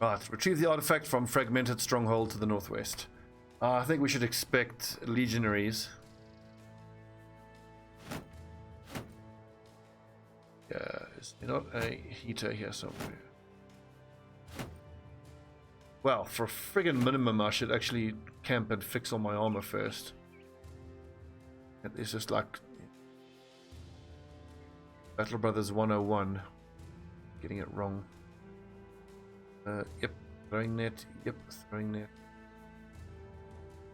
Right, retrieve the artifact from fragmented stronghold to the northwest. I think we should expect legionaries. Yeah, is there not a heater here somewhere? Well, for friggin' minimum, I should actually camp and fix all my armor first. It's just like Battle Brothers 101. Getting it wrong. Yep, throwing net. Yep, throwing net.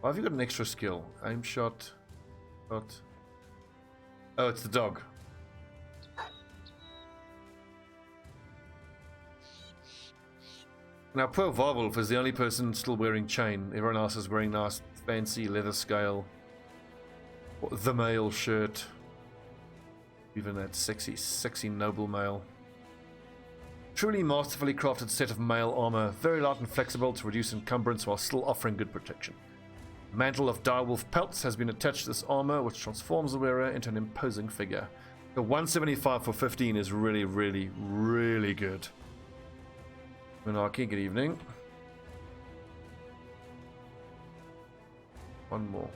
Why have you got an extra skill? Aim shot. Shot. Oh, it's the dog. Now, poor Varwolf is the only person still wearing chain. Everyone else is wearing nice, fancy leather scale. The male shirt. Even that sexy noble male. Truly masterfully crafted set of male armor. Very light and flexible to reduce encumbrance while still offering good protection. A mantle of direwolf pelts has been attached to this armor, which transforms the wearer into an imposing figure. The 175 for 15 is really, really, really good. Monarchy, good evening. One more.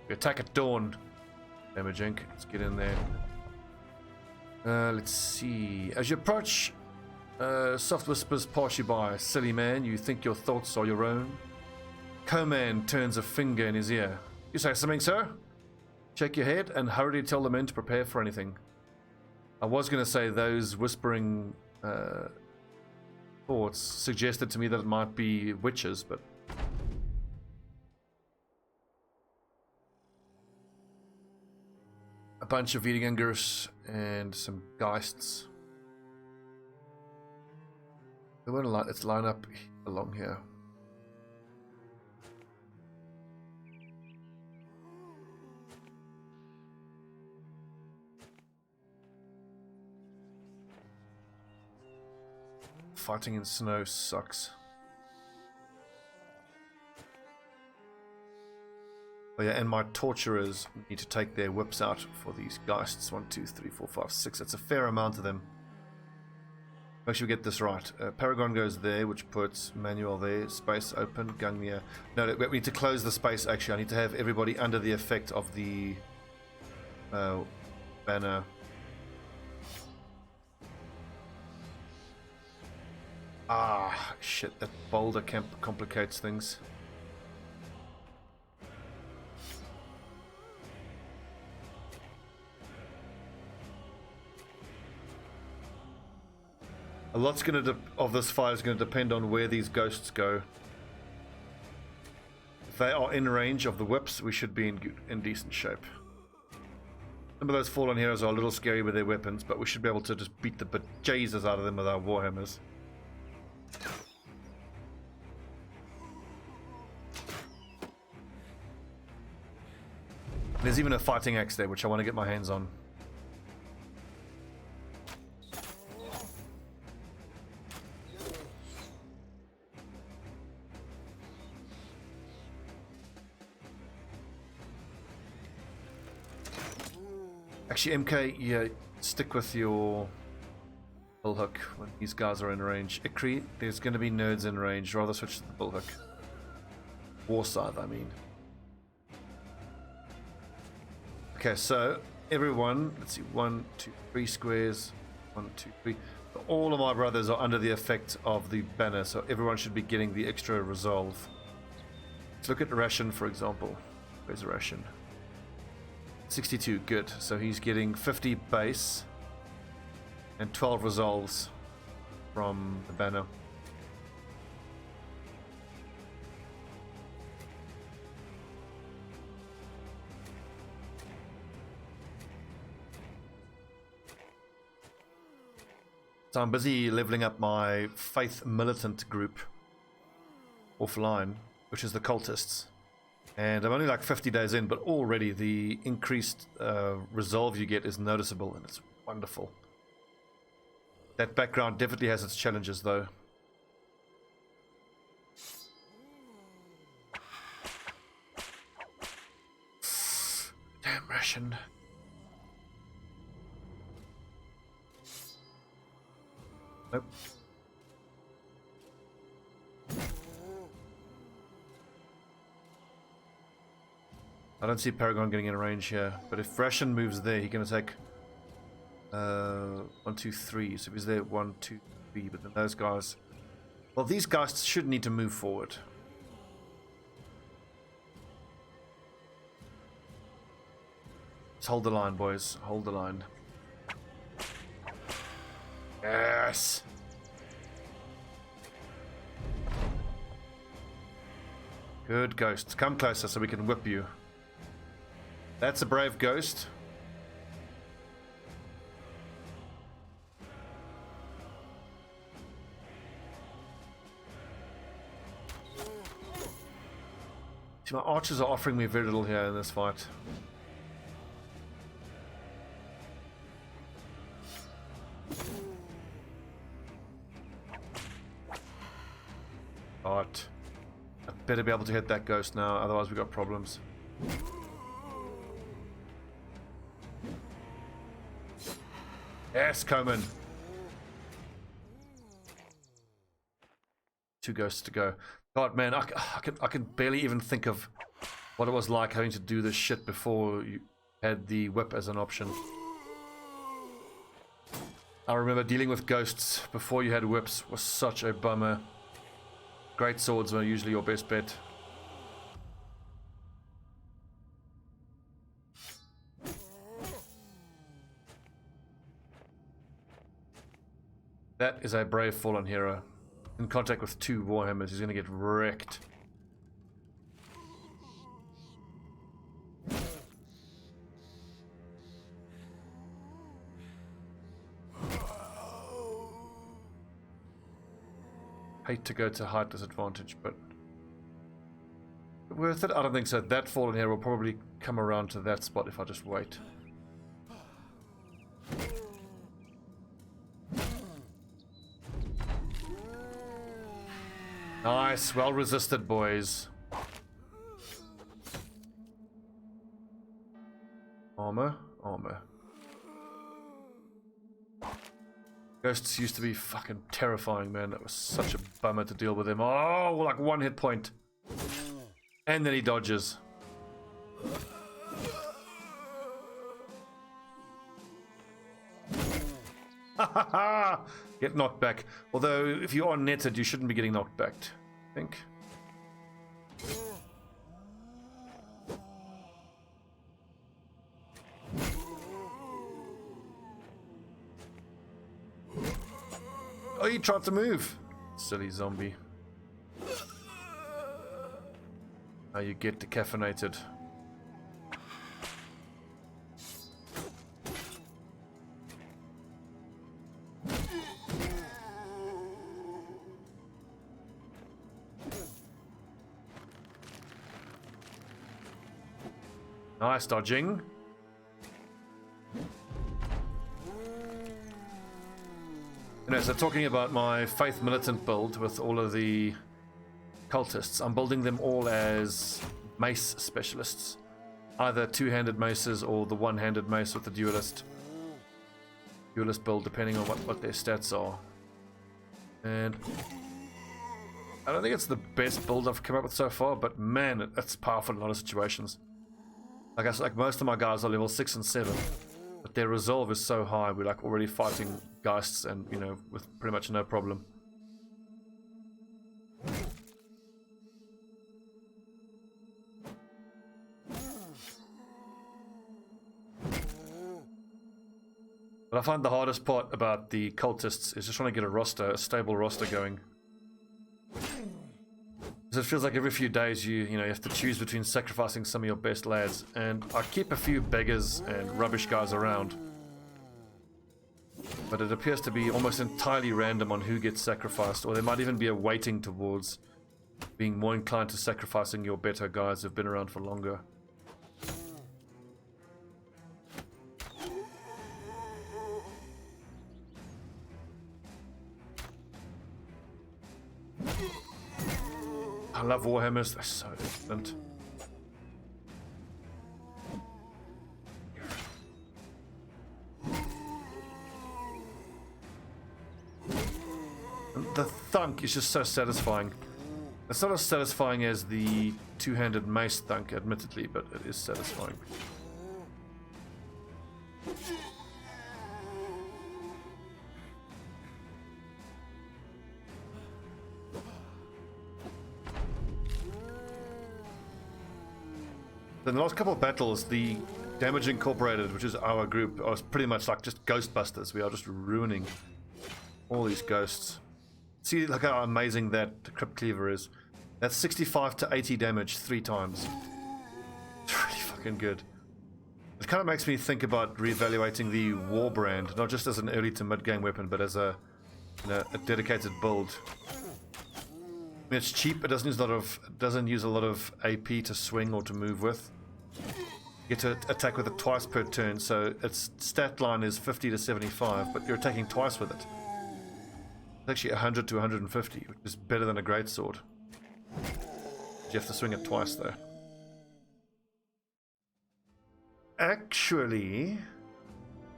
We attack at dawn. Damage Inc. Let's get in there. Let's see. As you approach, soft whispers pass you by. Silly man, you think your thoughts are your own. Coman turns a finger in his ear. You say something, sir? Shake your head and hurriedly tell the men to prepare for anything. I was going to say those whispering thoughts suggested to me that it might be witches, but... A bunch of Wiedergängers and some Geists. Let's line up along here. Fighting in snow sucks. Oh yeah, and my torturers need to take their whips out for these Geists. 1, 2, 3, 4, 5, 6. That's a fair amount of them. Make sure we get this right. Paragon goes there, which puts Manuel there. Space open. Gungnir. No, we need to close the space, actually. I need to have everybody under the effect of the banner. Ah, shit. That boulder camp complicates things. A lot's of this fight is going to depend on where these ghosts go. If they are in range of the whips, we should be in decent shape. Some of those fallen heroes are a little scary with their weapons, but we should be able to just beat the bejesus out of them with our warhammers. There's even a fighting axe there, which I want to get my hands on. Actually, MK, yeah, stick with your bullhook when these guys are in range. Ikri, there's going to be nerds in range. Rather switch to the bullhook. Warscythe, I mean. Okay, so everyone, let's see, 1, 2, 3 squares. 1, 2, 3. All of my brothers are under the effect of the banner, so everyone should be getting the extra resolve. Let's look at Ration, for example. Where's Ration? 62, good. So he's getting 50 base and 12 resolves from the banner. So I'm busy leveling up my Faith Militant group offline, which is the cultists. And I'm only like 50 days in, but already the increased resolve you get is noticeable, and it's wonderful. That background definitely has its challenges, though. Damn Ration. Nope. I don't see Paragon getting in range here, but if Ration moves there, he can attack 1, 2, 3. So if he's there 1, 2, 3, but then those guys, well, these guys should need to move forward. Just hold the line, boys. Hold the line. Yes. Good ghosts. Come closer so we can whip you. That's a brave ghost. See, my archers are offering me very little here in this fight. But I better be able to hit that ghost now, otherwise we got problems. Yes, Coman. 2 ghosts to go. God, man, I can barely even think of what it was like having to do this shit before you had the whip as an option. I remember dealing with ghosts before you had whips was such a bummer. Great swords were usually your best bet. That is a brave fallen hero. In contact with 2 warhammers, he's going to get wrecked. Hate to go to height disadvantage, but worth it? I don't think so. That fallen hero will probably come around to that spot if I just wait. Nice, well resisted, boys. Armor, armor. Ghosts used to be fucking terrifying, man. That was such a bummer to deal with him. Oh, like 1 hit point. And then he dodges. Get knocked back. Although, if you are netted, you shouldn't be getting knocked back, I think. Oh, he tried to move. Silly zombie. Now you get decaffeinated. Nice dodging. So talking about my Faith Militant build with all of the cultists, I'm building them all as mace specialists. Either 2-handed maces or the 1-handed mace with the duelist build, depending on what their stats are. And I don't think it's the best build I've come up with so far, but man, it's powerful in a lot of situations. Like I said, like most of my guys are level 6 and 7, but their resolve is so high, we're like already fighting geists and, you know, with pretty much no problem. But I find the hardest part about the cultists is just trying to get a stable roster going. Because it feels like every few days you have to choose between sacrificing some of your best lads, and I keep a few beggars and rubbish guys around. But it appears to be almost entirely random on who gets sacrificed, or there might even be a weighting towards being more inclined to sacrificing your better guys who've been around for longer. I love Warhammers, they're so excellent. The thunk is just so satisfying. It's not as satisfying as the two-handed mace thunk, admittedly, but it is satisfying. In the last couple of battles, the Damage Incorporated, which is our group, was pretty much like just Ghostbusters. We are just ruining all these ghosts. See, look how amazing that Crypt Cleaver is. That's 65 to 80 damage 3 times. It's really fucking good. It kind of makes me think about reevaluating the War Brand, not just as an early to mid-game weapon, but as a, you know, a dedicated build. I mean, it's cheap. It doesn't use a lot of AP to swing or to move with. You get to attack with it twice per turn, so its stat line is 50 to 75, but you're attacking twice with it. It's actually 100 to 150, which is better than a greatsword. You have to swing it twice, though. Actually,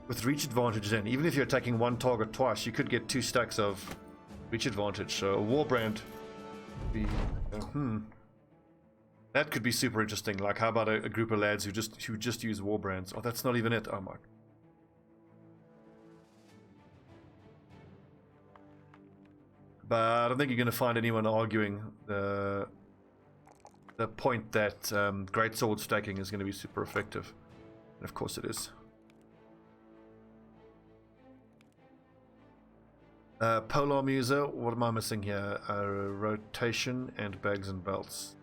with reach advantage then, even if you're attacking one target twice, you could get 2 stacks of reach advantage. So a war brand would be... That could be super interesting. Like, how about a group of lads who just use war brands? Oh, that's not even it. Oh my... But I don't think you're going to find anyone arguing the point that greatsword stacking is going to be super effective. And of course it is. Polar Muser, what am I missing here? Rotation and bags and belts.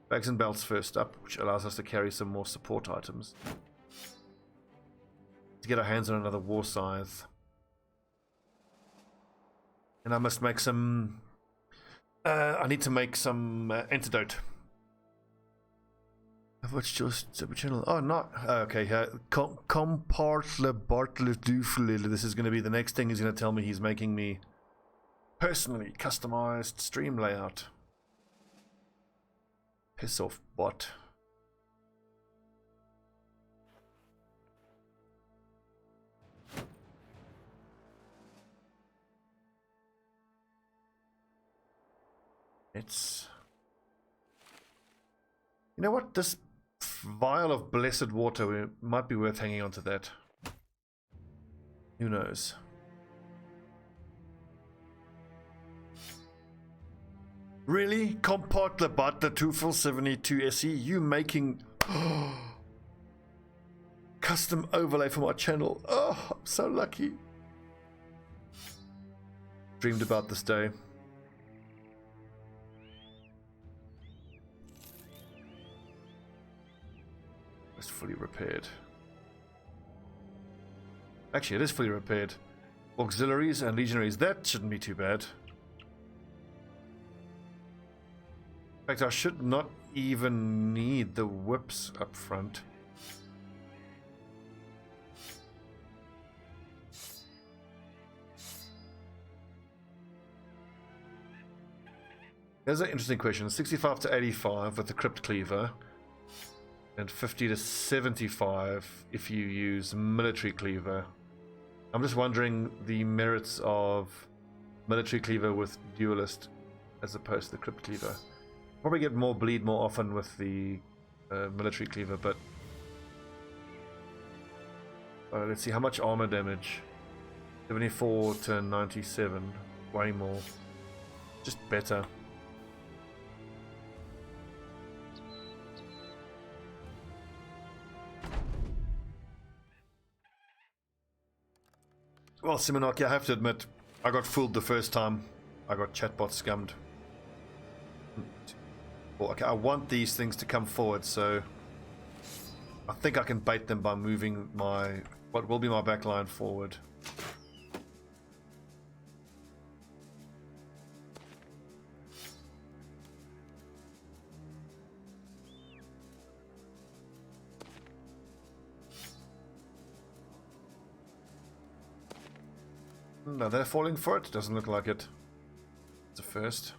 Bags and belts first up, which allows us to carry some more support items. To get our hands on another war scythe. And I must make some... I need to make some antidote. I've watched your channel. Oh, not... okay, this is going to be the next thing he's going to tell me. He's making me personally customized stream layout. Piss off, bot. It's... You know what? This vial of blessed water might be worth hanging on to that. Who knows? Really? Comport the Butler 2 SE? You making custom overlay for my channel? Oh, I'm so lucky. Dreamed about this day. It's fully repaired. Actually, it is fully repaired. Auxiliaries and legionaries, that shouldn't be too bad. In fact, I should not even need the whips up front. There's an interesting question. 65 to 85 with the Crypt Cleaver. And 50 to 75 if you use Military Cleaver. I'm just wondering the merits of Military Cleaver with Duelist as opposed to the Crypt Cleaver. Probably get more bleed more often with the Military Cleaver, but let's see how much armor damage. 74 to 97, way more. Just better. Well, Simonaki, I have to admit, I got fooled the first time. I got chatbot scummed. Well, okay, I want these things to come forward, so I think I can bait them by moving my what will be my backline forward. No, they're falling for it. Doesn't look like it. It's a first.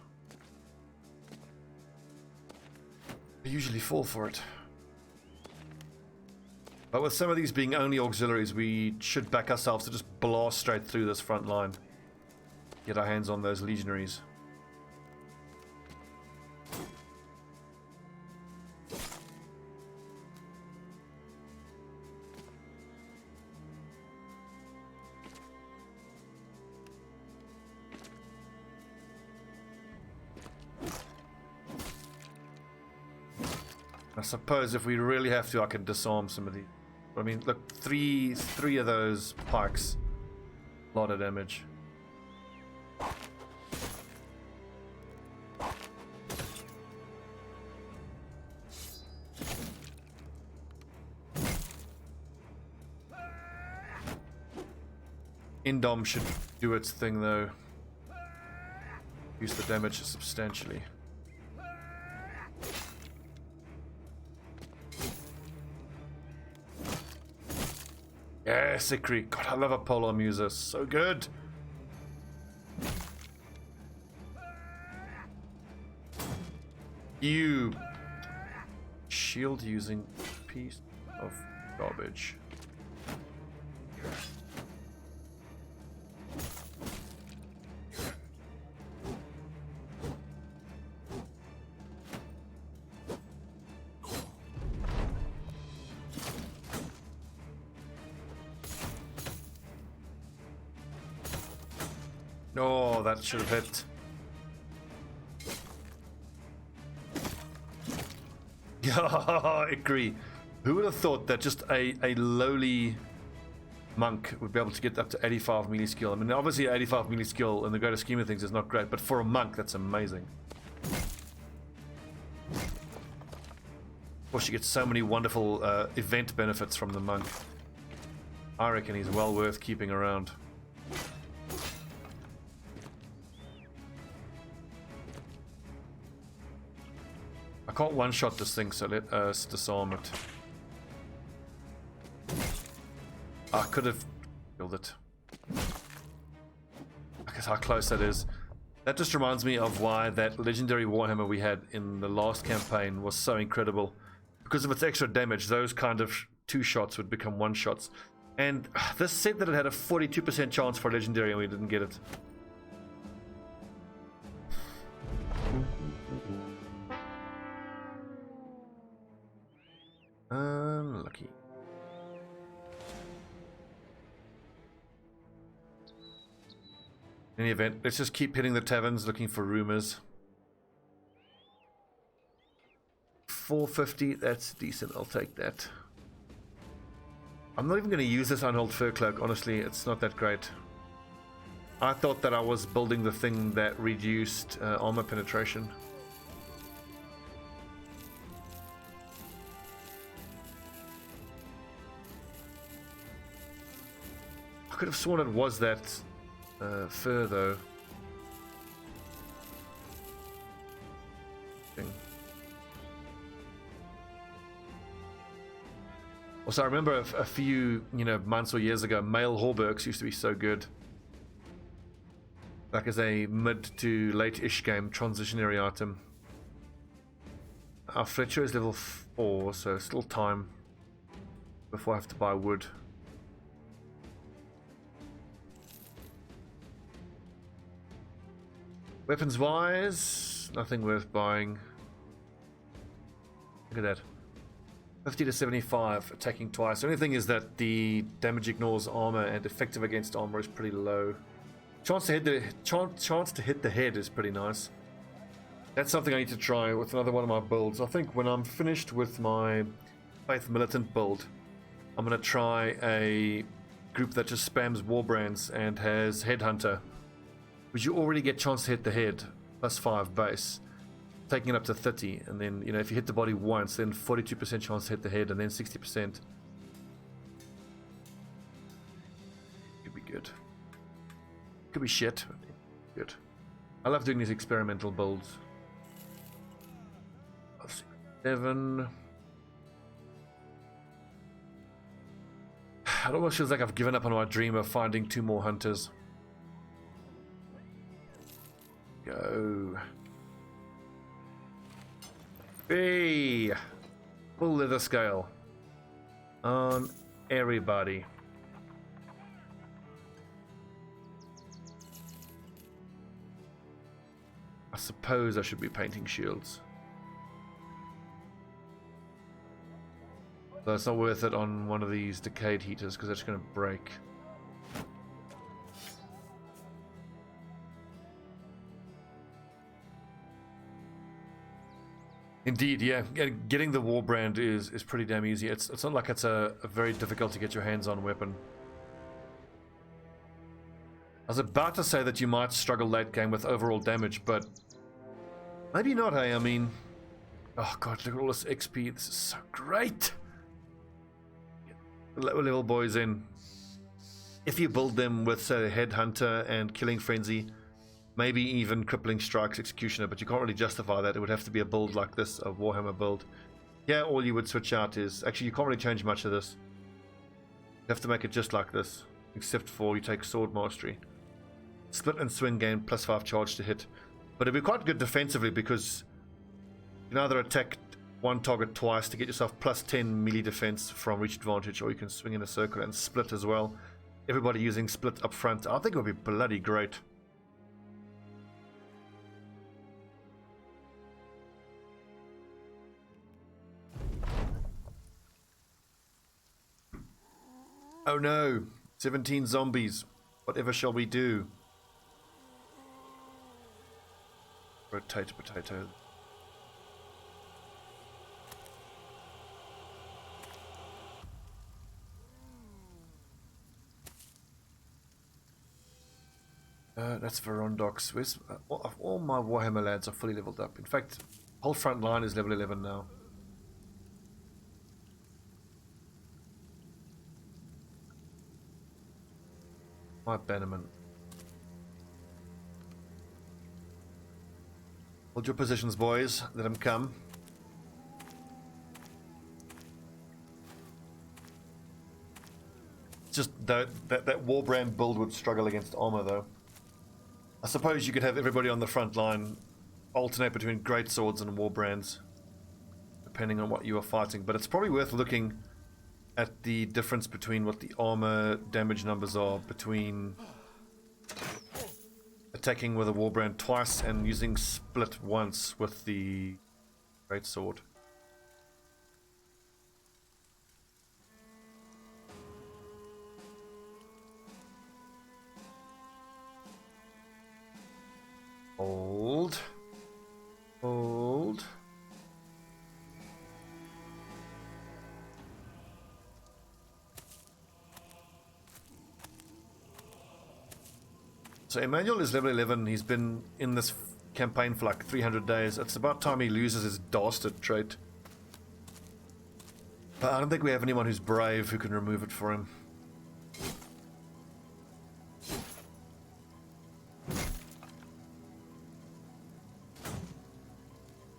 They usually fall for it. But with some of these being only auxiliaries, we should back ourselves to just blast straight through this front line. get our hands on those legionaries. I suppose if we really have to, I can disarm some of these. I mean, look, three of those pikes, a lot of damage. Indom should do its thing though. Use the damage substantially. Yes, Ikri. God, I love a polar muser. So good. You shield using piece of garbage. Oh, that should have hit. Yeah, I agree. Who would have thought that just a lowly monk would be able to get up to 85 melee skill? I mean, obviously 85 melee skill in the greater scheme of things is not great, but for a monk, that's amazing. Of course, you get so many wonderful event benefits from the monk. I reckon he's well worth keeping around. I can't one-shot this thing, so let us disarm it. I could have killed it. Look at how close that is. That just reminds me of why that legendary Warhammer we had in the last campaign was so incredible. Because of its extra damage, those kind of two shots would become one shots. And this said that it had a 42% chance for legendary and we didn't get it. Unlucky. In any event, let's just keep hitting the taverns looking for rumors. 450, that's decent, I'll take that. I'm not even going to use this unhold fur cloak, honestly, it's not that great. I thought that I was building the thing that reduced armor penetration. I could have sworn it was that fur though. Also, I remember a few, months or years ago, male hauberks used to be so good. Like as a mid to late-ish game transitionary item. Our Fletcher is level 4, so still time before I have to buy wood. Weapons wise, nothing worth buying. Look at that. 50 to 75, attacking twice. The only thing is that the damage ignores armor and effective against armor is pretty low. Chance to hit the head is pretty nice. That's something I need to try with another one of my builds. I think when I'm finished with my Faith Militant build, I'm going to try a group that just spams Warbrands and has Headhunter. Which you already get chance to hit the head, plus 5 base. Taking it up to 30, and then, if you hit the body once, then 42% chance to hit the head, and then 60%. Could be good. Could be shit. Good. I love doing these experimental builds. 7. It almost feels like I've given up on my dream of finding 2 more hunters. Go. Hey! Full leather scale. On everybody. I suppose I should be painting shields. So it's not worth it on one of these decayed heaters because it's going to break. Indeed, yeah. Getting the war brand is pretty damn easy. It's not like it's a very difficult to get your hands on weapon. I was about to say that you might struggle late game with overall damage, but maybe not, hey? I mean, oh god, look at all this XP. This is so great. Level boys in. If you build them with, say, Headhunter and Killing Frenzy, maybe even Crippling Strikes Executioner, but you can't really justify that. It would have to be a build like this, a Warhammer build. Yeah, all you would switch out is... Actually, you can't really change much of this. You have to make it just like this, except for you take Sword Mastery. Split and swing gain +5 charge to hit. But it'd be quite good defensively because you can either attack one target twice to get yourself +10 melee defense from reach advantage, or you can swing in a circle and split as well. Everybody using split up front, I think it would be bloody great. Oh no, 17 zombies. Whatever shall we do? Potato. That's Verondox. Where's, all my Warhammer lads are fully leveled up. In fact, whole front line is level 11 now. My Bannerman. Hold your positions, boys. Let them come. Just that Warbrand build would struggle against armor, though. I suppose you could have everybody on the front line alternate between great swords and Warbrands, depending on what you are fighting. But it's probably worth looking at the difference between what the armor damage numbers are between attacking with a Warbrand twice and using split once with the great sword. Hold. So Emmanuel is level 11. He's been in this campaign for like 300 days. It's about time he loses his dastard trait. But I don't think we have anyone who's brave who can remove it for him.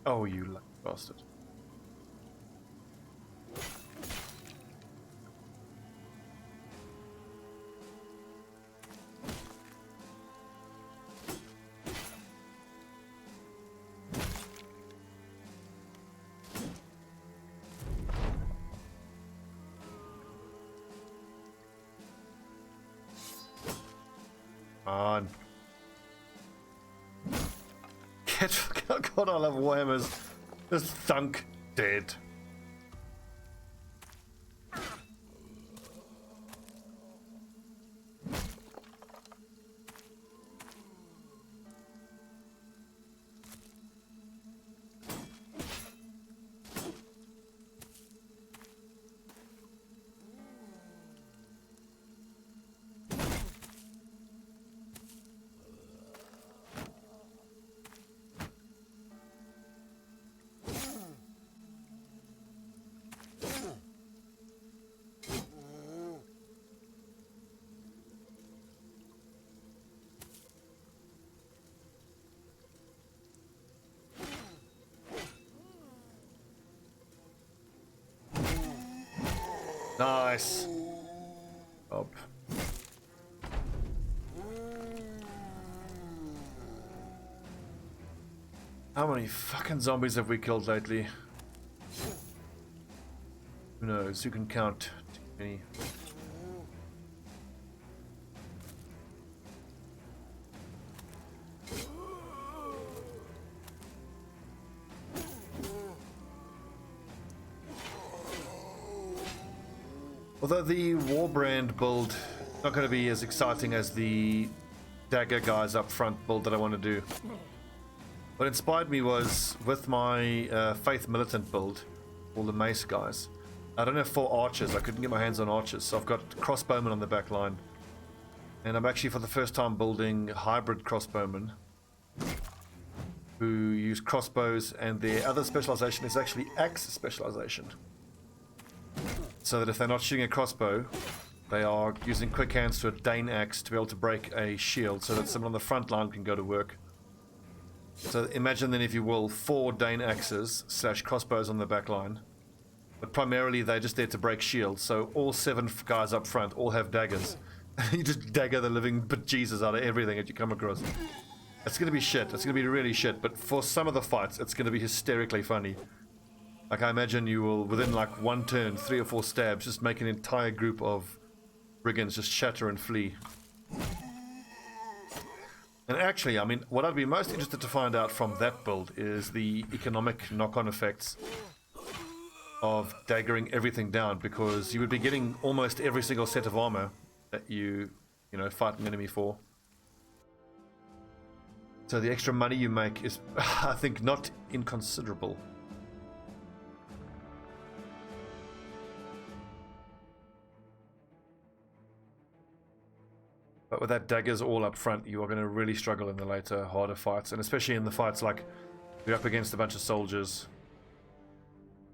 Oh, you lucky bastard. On. God, I love Warhammers. Just thunk. Dead. Nice. Up. How many fucking zombies have we killed lately? Who knows? Who can count too many? Although the Warbrand build is not going to be as exciting as the dagger guys up front build that I want to do. What inspired me was with my Faith Militant build, all the mace guys. I don't have 4 archers, I couldn't get my hands on archers, so I've got crossbowmen on the back line. And I'm actually for the first time building hybrid crossbowmen who use crossbows, and their other specialization is actually axe specialization. So that if they're not shooting a crossbow, they are using quick hands to a Dane axe to be able to break a shield so that someone on the front line can go to work. So imagine then, if you will, 4 Dane axes / crossbows on the back line. But primarily they're just there to break shields, so all 7 guys up front all have daggers. You just dagger the living bejesus out of everything that you come across. It's gonna be shit, it's gonna be really shit, but for some of the fights it's gonna be hysterically funny. Like, I imagine you will, within like 1 turn, 3 or 4 stabs, just make an entire group of brigands just shatter and flee. And actually, I mean, what I'd be most interested to find out from that build is the economic knock-on effects of daggering everything down, because you would be getting almost every single set of armor that you know, fight an enemy for. So the extra money you make is, I think, not inconsiderable. But with that daggers all up front, you are going to really struggle in the later, harder fights, and especially in the fights like you're up against a bunch of soldiers.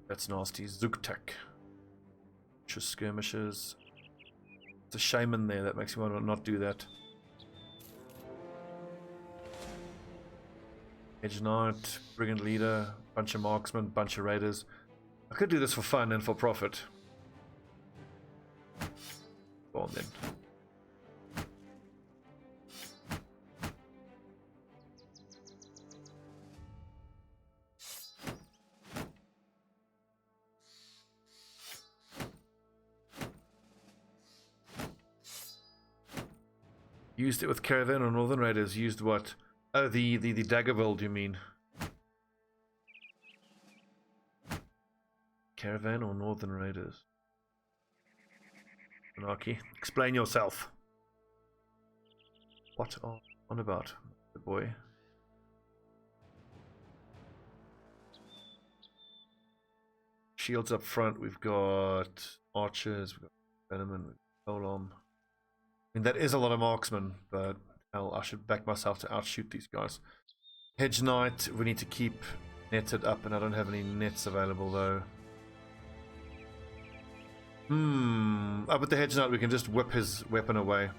That's nasty. Zuktek. Just skirmishes. It's a shaman there that makes me want to not do that. Hedge Knight, Brigand Leader, bunch of marksmen, bunch of raiders. I could do this for fun and for profit. Go on then. Used it with Caravan or Northern Raiders. Used what? Oh, the dagger build, you mean? Caravan or Northern Raiders? Anarchy. Explain yourself. What are you on about, good boy? Shields up front. We've got archers. We've got venommen. Olam. I mean, that is a lot of marksmen, but hell, I should back myself to outshoot these guys. Hedge Knight, we need to keep netted up, and I don't have any nets available though. Up with the Hedge Knight, we can just whip his weapon away.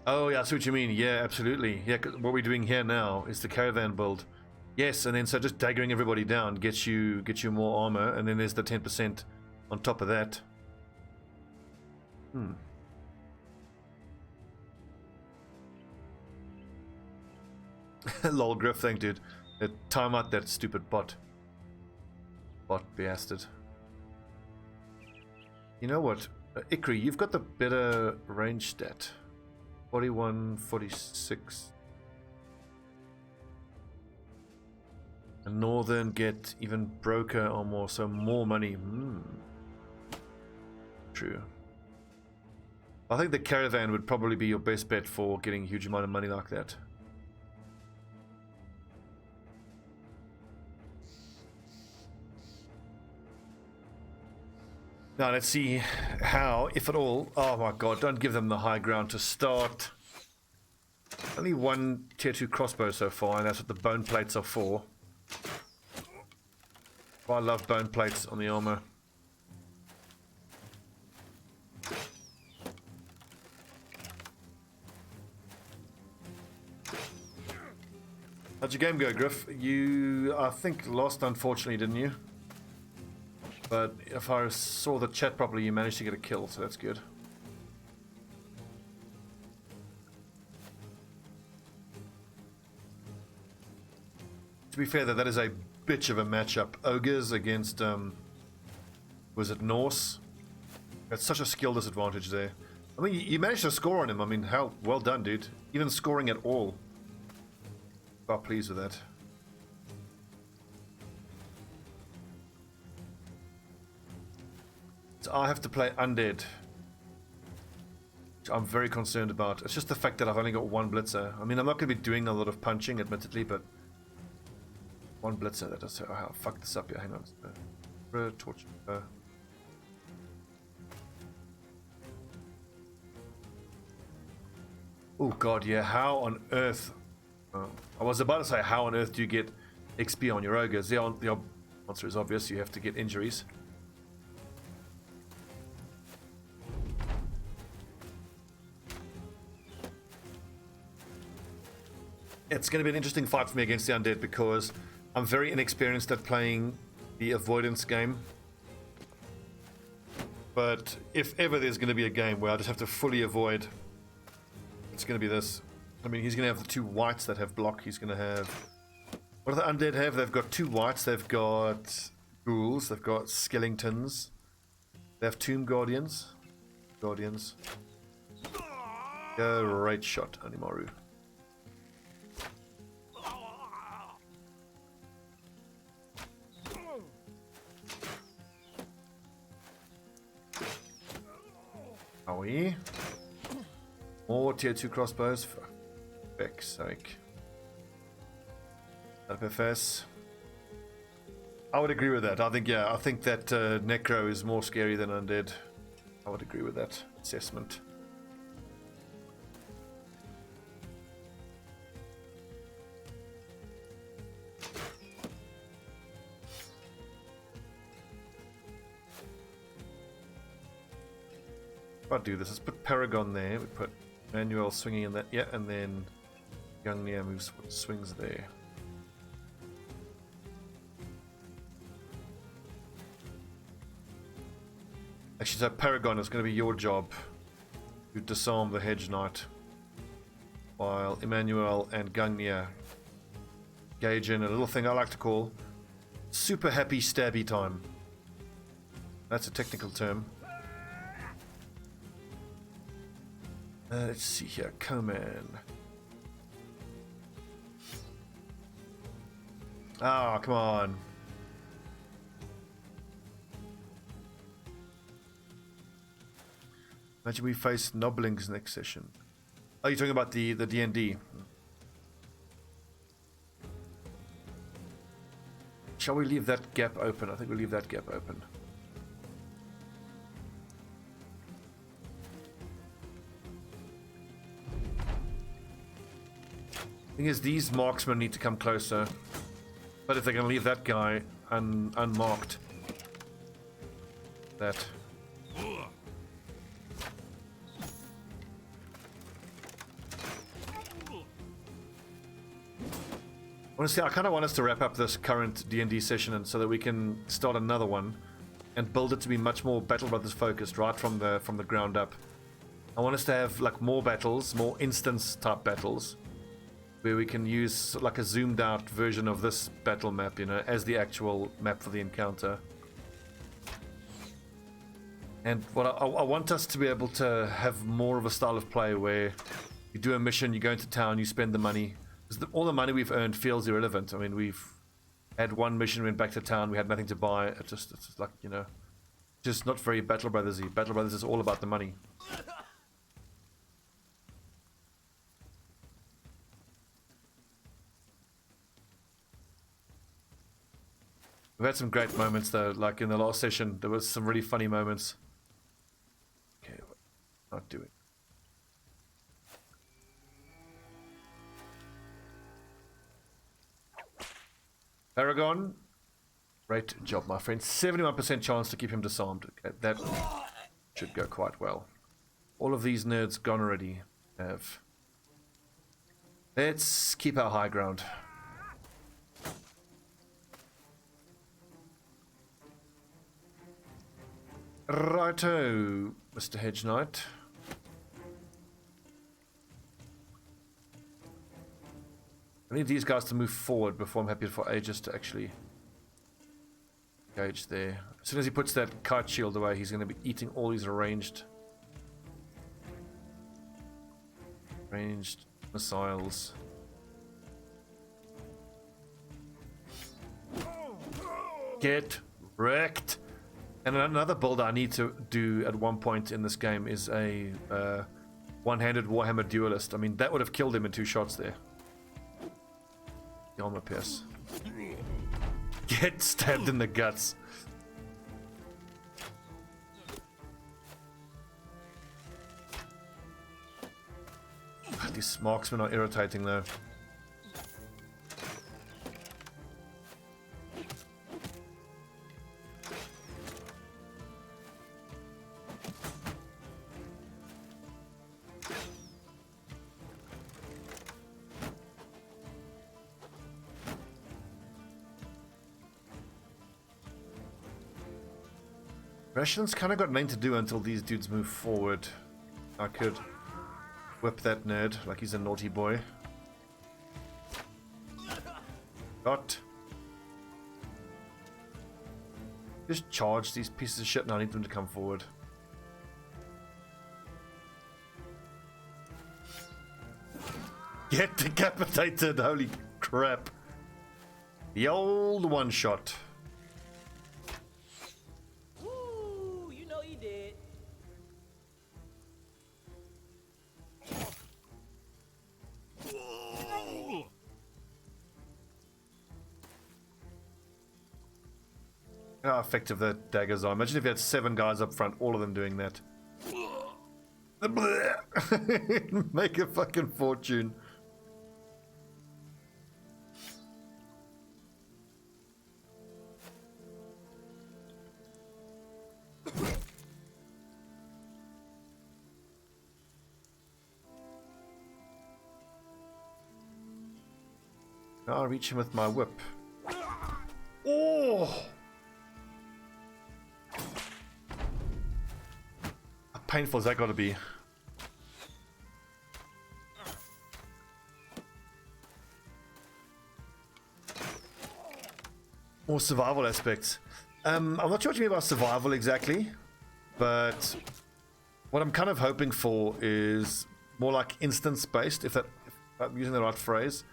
Oh yeah, I see what you mean. Yeah, absolutely. Yeah, 'cause what we're doing here now is the Caravan build. Yes, and then so just daggering everybody down gets you more armor, and then there's the 10% on top of that. Lol, Griff, thank dude. Time out that stupid bot. Bot bastard. You know what? Ikri, you've got the better range stat. 41, 46. And Northern get even broker or more, so more money. True. I think the Caravan would probably be your best bet for getting a huge amount of money like that. Now let's see how, if at all. Oh my god, don't give them the high ground to start. Only 1 tier 2 crossbow so far, and that's what the bone plates are for. I love bone plates on the armor. How'd your game go, Griff? You, I think, lost, unfortunately, didn't you? But if I saw the chat properly, you managed to get a kill, so that's good. To be fair, though, that is a bitch of a matchup. Ogres against, was it Norse? That's such a skill disadvantage there. I mean, you managed to score on him. I mean, hell, well done, dude. Even scoring at all. Quite pleased with that. So I have to play undead, which I'm very concerned about. It's just the fact that I've only got one blitzer. I mean, I'm not going to be doing a lot of punching, admittedly, but one blitzer. That does. Oh, I'll fuck this up here. Hang on. Torch. Oh god, yeah. How on earth? I was about to say, how on earth do you get XP on your ogres? The answer is obvious. You have to get injuries. It's going to be an interesting fight for me against the undead because I'm very inexperienced at playing the avoidance game. But if ever there's going to be a game where I just have to fully avoid, it's going to be this. I mean, he's going to have the 2 whites that have block. He's going to have... What do the undead have? They've got 2 whites. They've got ghouls. They've got skeletons. They have tomb guardians. Guardians. Great shot, Animaru. Owie. More tier 2 crossbows. For feck's sake. FS. I would agree with that. I think, yeah, I think that Necro is more scary than Undead. I would agree with that assessment. I'll do this. Let's put Paragon there. We put Manuel swinging in that. Yeah, and then Young Nia moves, swings there. Actually, so Paragon is going to be your job to disarm the Hedge Knight, while Emmanuel and Gangnia engage in a little thing I like to call super happy stabby time. That's a technical term. Let's see here, Coman. Ah, come on. Imagine we face Noblings next session. Oh, you're talking about the D&D. Shall we leave that gap open? I think we'll leave that gap open. Thing is, these marksmen need to come closer. But if they're going to leave that guy unmarked, that. Honestly, I kind of want us to wrap up this current D&D session, and so that we can start another one and build it to be much more Battle Brothers focused, right from the ground up. I want us to have like more battles, more instance type battles, where we can use like a zoomed out version of this battle map, you know, as the actual map for the encounter. And what I want us to be able to have more of a style of play where you do a mission, you go into town, you spend the money. All the money we've earned feels irrelevant. I mean, we've had one mission, went back to town, we had nothing to buy. It's just like, you know, just not very Battle Brothers-y. Battle Brothers is all about the money. We've had some great moments though, like in the last session, there was some really funny moments. Okay, not doing. Paragon, great job, my friend. 71% chance to keep him disarmed. Okay, that should go quite well. All of these nerds gone already. Have. Let's keep our high ground. Righto, Mr. Hedge Knight. I need these guys to move forward before I'm happy for Aegis to actually... engage there. As soon as he puts that kite shield away, he's going to be eating all these ranged missiles. Get wrecked. And another build I need to do at one point in this game is a one-handed Warhammer duelist. I mean, that would have killed him in 2 shots there. The armor pierce. Get stabbed in the guts. These marksmen are irritating though. Rations kind of got nothing to do until these dudes move forward. I could whip that nerd like he's a naughty boy. Got. Just charge these pieces of shit and I need them to come forward. Get decapitated, holy crap. The old one shot. How effective the daggers are. Imagine if you had 7 guys up front, all of them doing that. Make a fucking fortune. Now I'll reach him with my whip. Oh! How painful has that got to be? More survival aspects. I'm not sure what you mean by survival exactly, but what I'm kind of hoping for is more like instance-based, if I'm using the right phrase,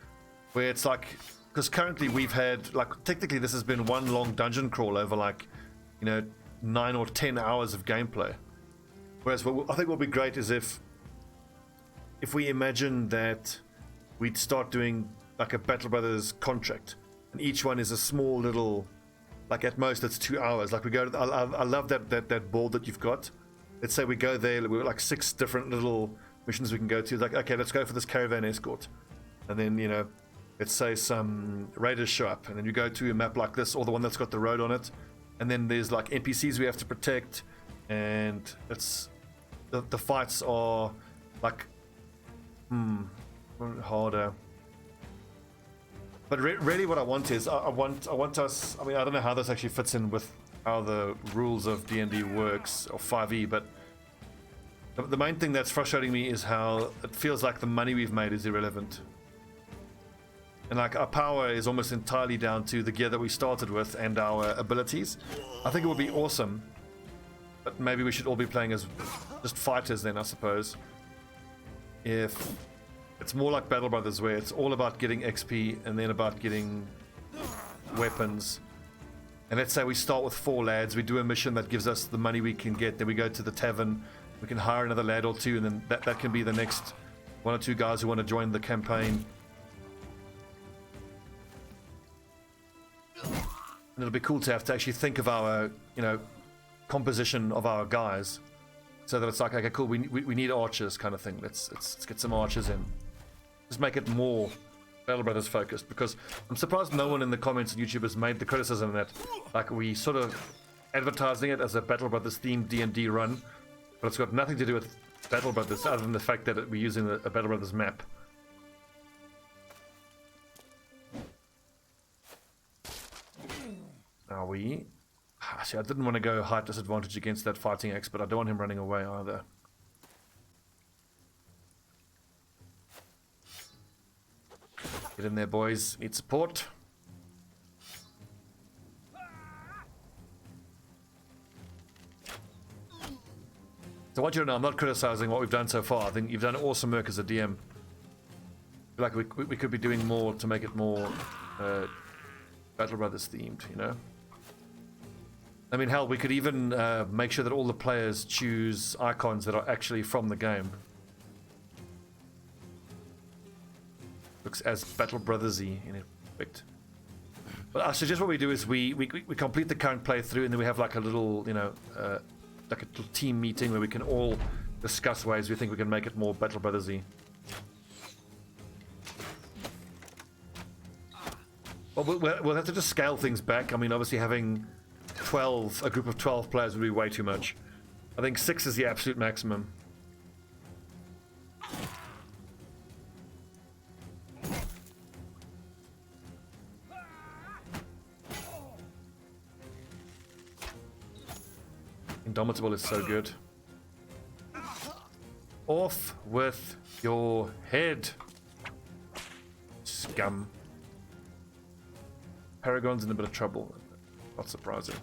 where it's like, because currently we've had, like, technically this has been one long dungeon crawl over, like, you know, 9 or 10 hours of gameplay. Whereas I think what would be great is if we imagine that we'd start doing like a Battle Brothers contract, and each one is a small little, like at most it's 2 hours. Like we go to, I love that board that you've got. Let's say we go there, we've got like 6 different little missions we can go to. Like, okay, let's go for this caravan escort, and then, you know, let's say some raiders show up, and then you go to a map like this, or the one that's got the road on it, and then there's like NPCs we have to protect, and it's the fights are like harder. But really what I want is I want us, I mean, I don't know how this actually fits in with how the rules of D&D works, or 5e, but the main thing that's frustrating me is how it feels like the money we've made is irrelevant. And like our power is almost entirely down to the gear that we started with and our abilities. I think it would be awesome, but maybe we should all be playing as just fighters then, I suppose. If it's more like Battle Brothers, where it's all about getting XP and then about getting weapons. And let's say we start with 4 lads, we do a mission that gives us the money we can get, then we go to the tavern, we can hire another lad or 2, and then that can be the next 1 or 2 guys who want to join the campaign. And it'll be cool to have to actually think of our, you know, composition of our guys, so that it's like, okay, cool, we need archers kind of thing. Let's get some archers in. Just make it more Battle Brothers focused, because I'm surprised no one in the comments on YouTube has made the criticism that, like, we sort of advertising it as a Battle Brothers themed D&D run, but it's got nothing to do with Battle Brothers other than the fact that we're using a Battle Brothers map. Are we? See, I didn't want to go height disadvantage against that fighting axe, but I don't want him running away either. Get in there, boys. Need support. I want you to know I'm not criticizing what we've done so far. I think you've done awesome work as a DM. Like we could be doing more to make it more Battle Brothers themed, you know? I mean, hell, we could even make sure that all the players choose icons that are actually from the game. Looks as Battle Brothers-y in effect. But I suggest what we do is we complete the current playthrough, and then we have like a little, you know, like a little team meeting where we can all discuss ways we think we can make it more Battle Brothers-y. Well, we'll have to just scale things back. I mean, obviously having a group of 12 players would be way too much. I think 6 is the absolute maximum. Indomitable is so good. Off with your head, scum. Paragon's in a bit of trouble. Not surprising.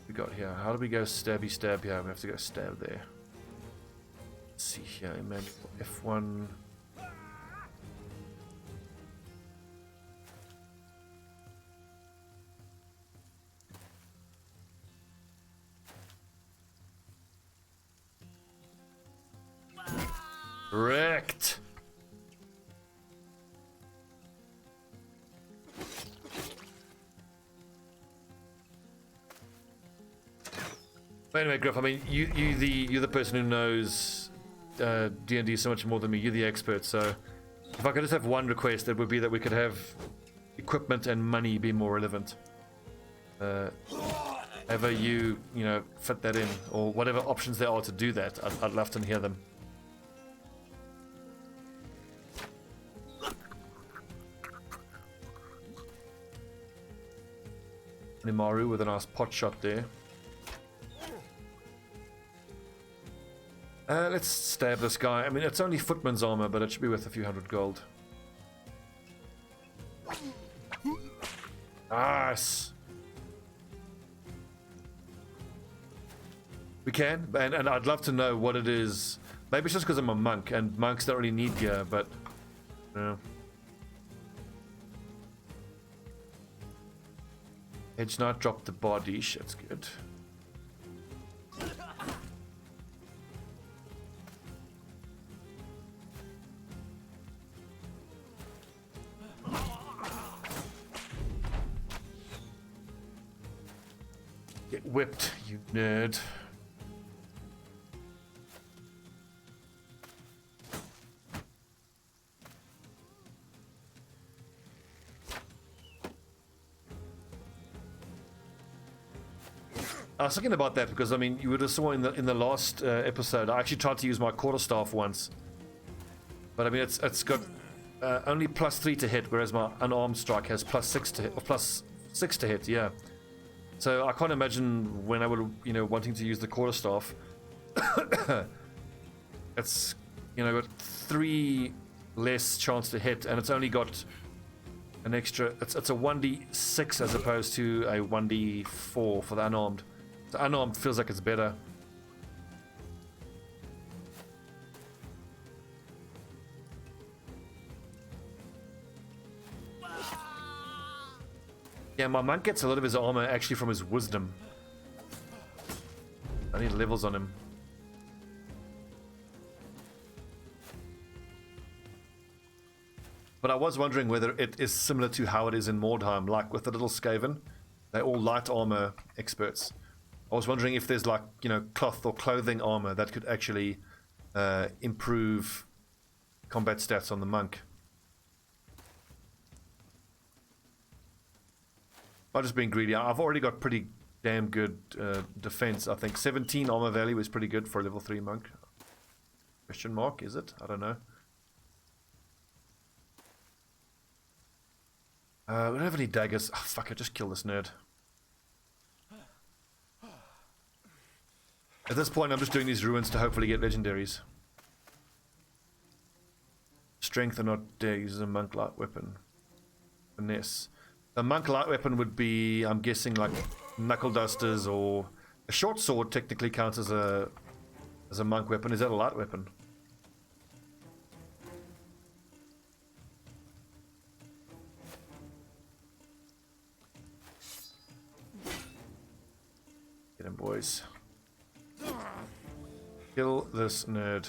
We got here. How do we go stabby stab here? We have to go stab there. Let's see here. Maybe F1. Wrecked. But anyway, Griff, I mean, you're the person who knows D&D so much more than me. You're the expert, so if I could just have one request, it would be that we could have equipment and money be more relevant. However you know, fit that in, or whatever options there are to do that, I'd love to hear them. Nimaru with a nice pot shot there. Let's stab this guy. I mean, it's only footman's armor, but it should be worth a few hundred gold. Nice. We can, and I'd love to know what it is. Maybe it's just because I'm a monk, and monks don't really need gear, but you know. Hedge Knight dropped the body. That's good. Get whipped, you nerd. I was thinking about that because I mean, you would have saw in the last episode, I actually tried to use my quarterstaff once, but I mean it's got only +3 to hit, whereas my unarmed strike has +6 to hit, or +6 to hit. Yeah, so I can't imagine when I would, you know, wanting to use the quarterstaff. It's, you know, got 3 less chance to hit, and it's only got an extra. It's a 1d6 as opposed to a 1d4 for the unarmed. The unarmed feels like it's better. Yeah, my monk gets a lot of his armor actually from his wisdom. I need levels on him. But I was wondering whether it is similar to how it is in Mordheim, like with the little Skaven. They're all light armor experts. I was wondering if there's like, you know, cloth or clothing armor that could actually improve combat stats on the monk. I'm just being greedy. I've already got pretty damn good defense. I think 17 armor value is pretty good for a level 3 monk. Question mark, is it? I don't know. We don't have any daggers. Oh, fuck, I just killed this nerd. At this point, I'm just doing these ruins to hopefully get legendaries. Strength and not dare uses a monk-like weapon. finesse. A monk light weapon would be, I'm guessing, like knuckle dusters, or a short sword technically counts as a monk weapon. Is that a light weapon? Get him, boys. Kill this nerd.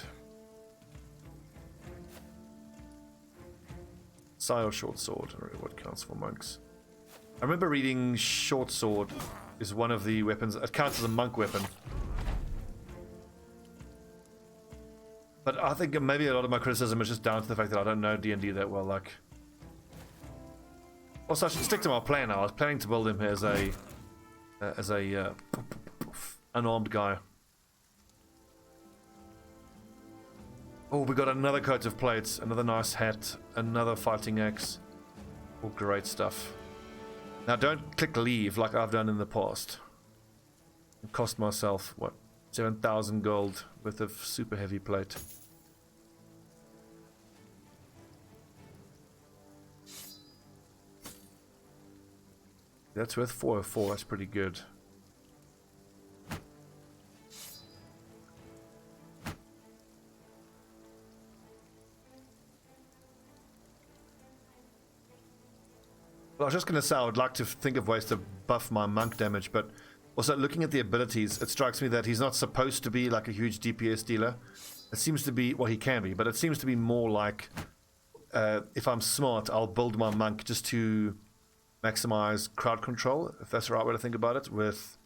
Sai or short sword? I don't know what counts for monks. I remember reading short sword is one of the weapons. It counts as a monk weapon. But I think maybe a lot of my criticism is just down to the fact that I don't know D&D that well. Like, also I should stick to my plan now. I was planning to build him as a unarmed guy. Oh, we got another coat of plates, another nice hat, another fighting axe. All great stuff. Now don't click leave like I've done in the past. It cost myself, what, 7,000 gold worth of super heavy plate. That's worth 404, that's pretty good. Well, I was just going to say I would like to think of ways to buff my monk damage, but also looking at the abilities, it strikes me that he's not supposed to be like a huge DPS dealer. It seems to be, well, he can be, but it seems to be more like, if I'm smart, I'll build my monk just to maximize crowd control, if that's the right way to think about it, with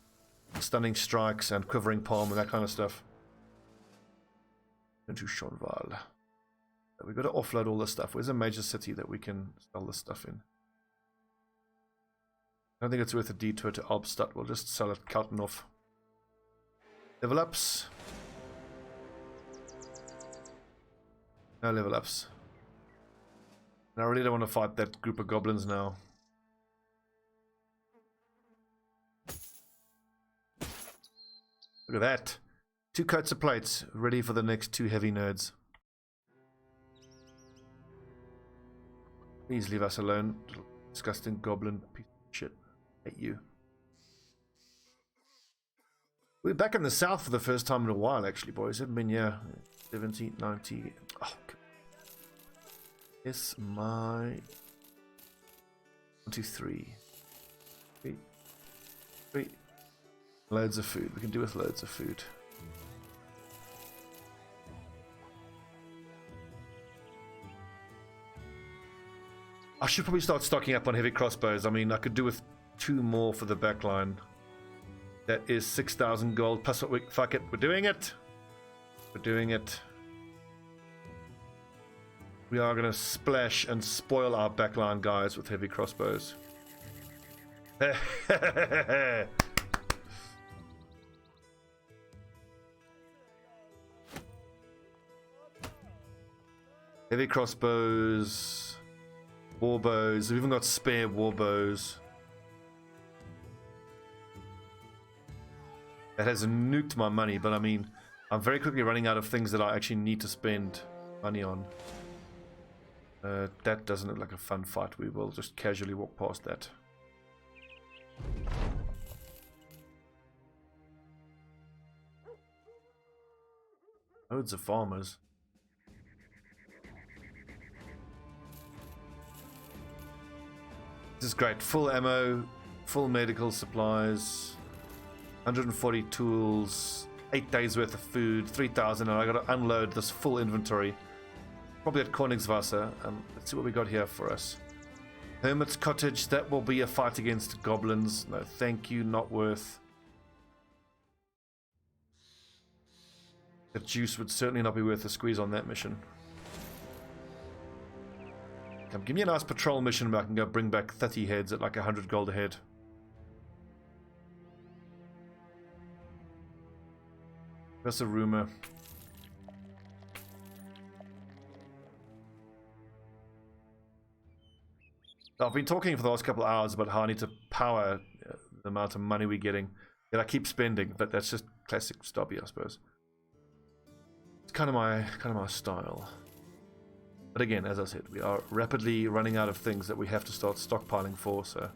stunning strikes and quivering palm and that kind of stuff. Into Shonval. We've got to offload all this stuff. Where's a major city that we can sell this stuff in? I don't think it's worth a detour to Albstadt. We'll just sell it cotton off. Level ups. No level ups. And I really don't want to fight that group of goblins now. Look at that. 2 coats of plates ready for the next 2 heavy nerds. Please leave us alone. Disgusting goblin piece of shit. Hate you. We're back in the south for the first time in a while, actually, boys. Haven't been here. 70, 90. Oh, God. Yes, my 1, 2, 3. 3. Loads of food. We can do with loads of food. I should probably start stocking up on heavy crossbows. I mean, I could do with 2 more for the back line. That is 6,000 gold plus what we... Fuck it. We're doing it. We're doing it. We are going to splash and spoil our backline guys with heavy crossbows. Heavy crossbows, war bows. We've even got spare war bows. That has nuked my money, but I mean, I'm very quickly running out of things that I actually need to spend money on. That doesn't look like a fun fight. We will just casually walk past that. Loads of farmers. This is great. Full ammo, full medical supplies, 140 tools, 8 days worth of food, 3,000, and I got to unload this full inventory. Probably at Koningswasser. Let's see what we got here for us. Hermit's Cottage. That will be a fight against goblins. No, thank you. Not worth. The juice would certainly not be worth a squeeze on that mission. Come, give me a nice patrol mission where I can go bring back 30 heads at like 100 gold a head. That's a rumor. I've been talking for the last couple of hours about how I need to power the amount of money we're getting that I keep spending, but that's just classic Stobbie, I suppose. It's kind of my style. But again, as I said, we are rapidly running out of things that we have to start stockpiling for, so...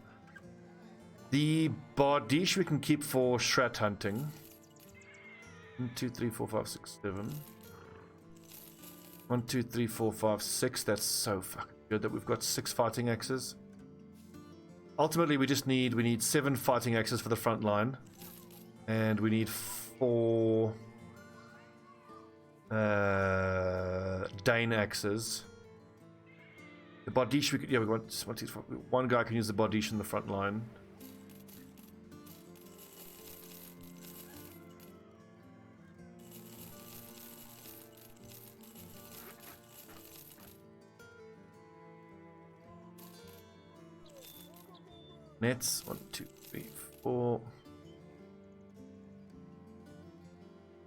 The Bardiche we can keep for Shrat hunting. 1, 2, 3, 4, 5, 6, 7. 1, 2, 3, 4, 5, 6. That's so fucking good that we've got 6 fighting axes. Ultimately, we need 7 fighting axes for the front line. And we need 4 Dane axes. The Bardiche, we could, yeah, we want 1, 2, 4, one guy can use the Bardiche in the front line. Nets, 1, 2, 3, 4.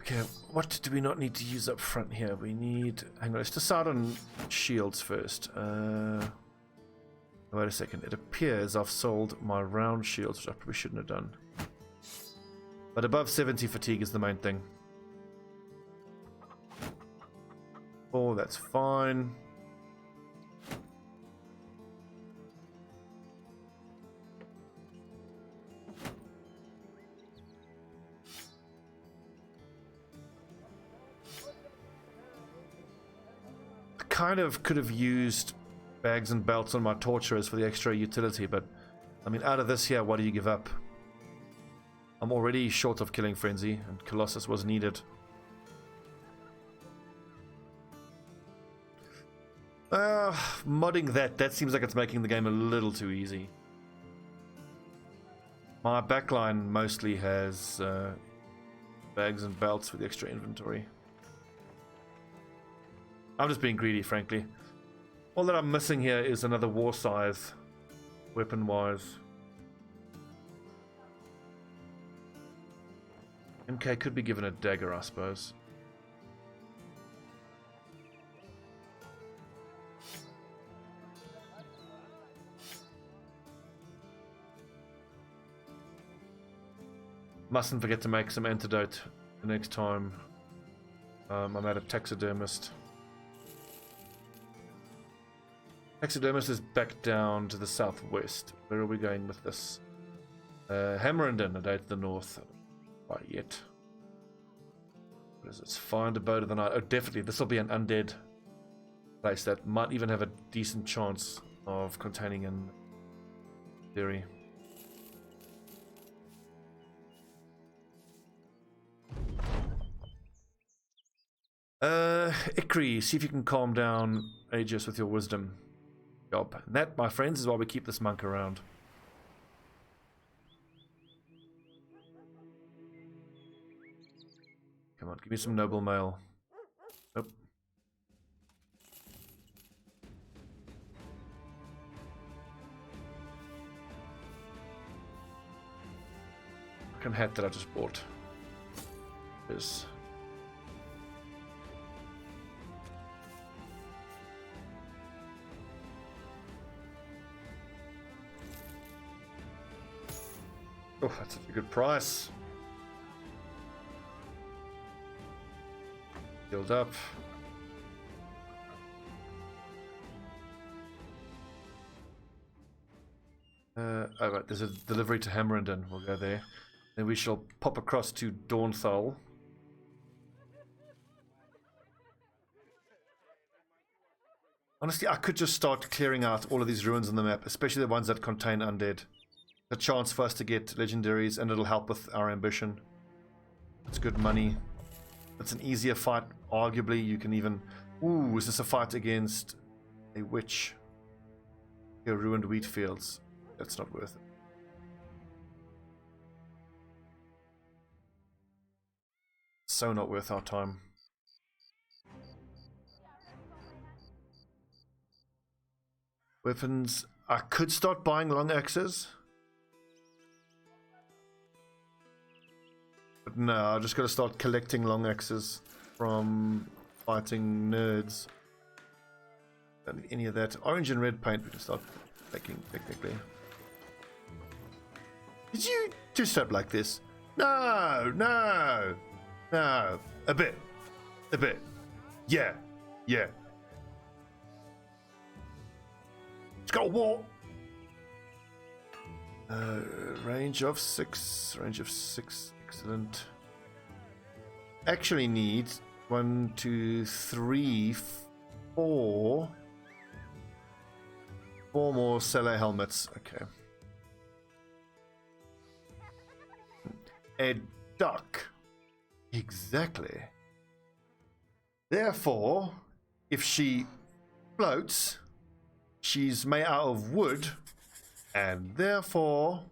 Okay, what do we not need to use up front here? We need... Hang on, let's decide on shields first. Wait a second. It appears I've sold my round shields, which I probably shouldn't have done. But above 70 fatigue is the main thing. Oh, that's fine. Kind of could have used bags and belts on my torturers for the extra utility, but I mean, out of this here, what do you give up? I'm already short of Killing Frenzy, and Colossus was needed. Modding that seems like it's making the game a little too easy. My backline mostly has bags and belts for the extra inventory. I'm just being greedy, frankly. All that I'm missing here is another war scythe, weapon-wise. MK could be given a dagger, I suppose. Mustn't forget to make some antidote the next time I'm at a taxidermist. Taxidermist is back down to the southwest. Where are we going with this? Hammerenden, a day to the north. Not yet. What is this? Find abode of the night. Oh, definitely. This will be an undead place that might even have a decent chance of containing an theory. Ikri, see if you can calm down Aegis with your wisdom. Job. And that, my friends, is why we keep this monk around. Come on, give me some noble mail. Nope. Fucking hat that I just bought. This. Oh, that's such a good price. Build up. Oh right, there's a delivery to Hammerenden. We'll go there. Then we shall pop across to Dawnthal. Honestly, I could just start clearing out all of these ruins on the map, especially the ones that contain undead. A chance for us to get legendaries, and it'll help with our ambition. It's good money. It's an easier fight. Arguably, you can even... Ooh, is this a fight against a witch? Your ruined wheat fields. That's not worth it. So not worth our time. Weapons. I could start buying long axes. But no, I just got to start collecting long axes from fighting nerds. Don't need any of that. Orange and red paint we can start making technically. Did you just up like this? No, no, no. A bit. Yeah, yeah. Let's go, war! Range of 6. Range of 6. Excellent. Actually needs 1, 2, 3, 4. 4 more cellar helmets. Okay. A duck. Exactly. Therefore, if she floats, she's made out of wood, and therefore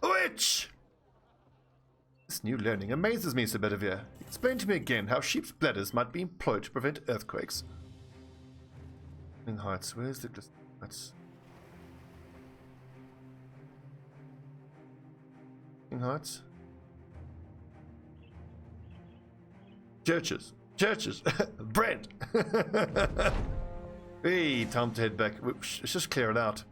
a witch. This new learning amazes me, Sir Bedivere. Explain to me again how sheep's bladders might be employed to prevent earthquakes. In heights, where's the heights? In heights? Churches. Bread. Hey, time to head back. Let's just clear it out.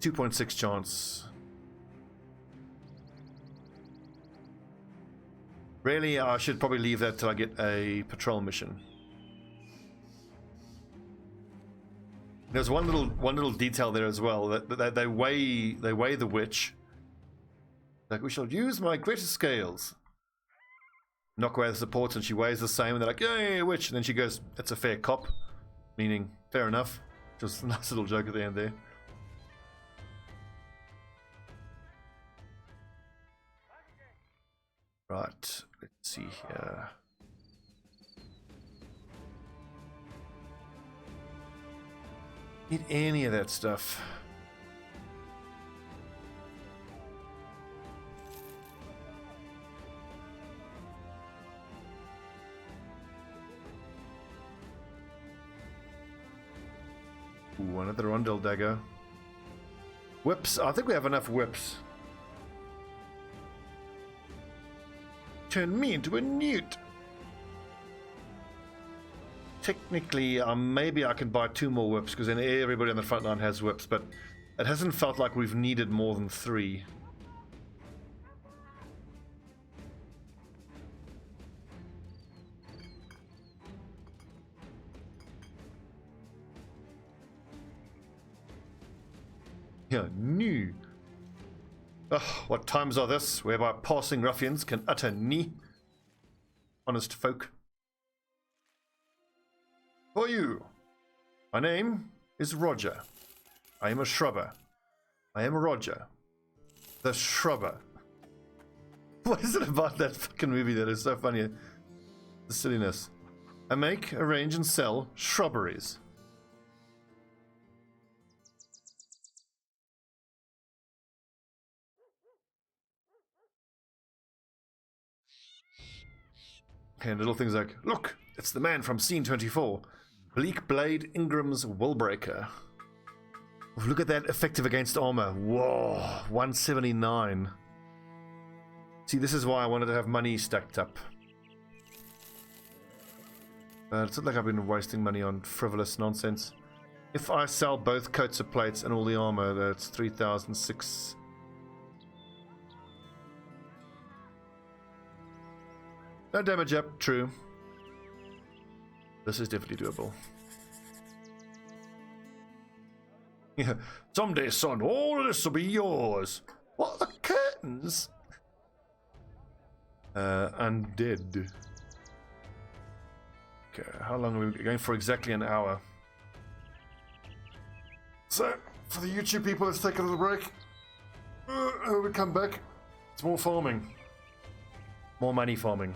2.6 chance. Really, I should probably leave that till I get a patrol mission. There's one little detail there as well, that they weigh the witch. Like, we shall use my greatest scales. Knock away the supports and she weighs the same, and they're like, yay, witch. And then she goes, it's a fair cop. Meaning, fair enough. Just a nice little joke at the end there. Right, let's see here. Need any of that stuff. Ooh, another rondel dagger. Whips. I think we have enough whips. Turn me into a newt. Technically, maybe I can buy 2 more whips, because then everybody on the front line has whips, but it hasn't felt like we've needed more than 3. Yeah, new. Ugh, what times are this, whereby passing ruffians can utter knee? Honest folk. For you, my name is Roger. I am a shrubber. I am Roger, the shrubber. What is it about that fucking movie that is so funny? The silliness. I make, arrange, and sell shrubberies. And little things like, look, it's the man from scene 24. Bleak Blade Ingram's Willbreaker. Look at that effective against armor. Whoa, 179. See, this is why I wanted to have money stacked up. It's not like I've been wasting money on frivolous nonsense. If I sell both coats of plates and all the armor, that's 3,006. No damage up, true. This is definitely doable. Yeah, someday, son, all of this will be yours. What are the curtains? Undead. Okay, how long are we going for? Exactly an hour. So, for the YouTube people, let's take a little break. When we come back, it's more farming. More money farming.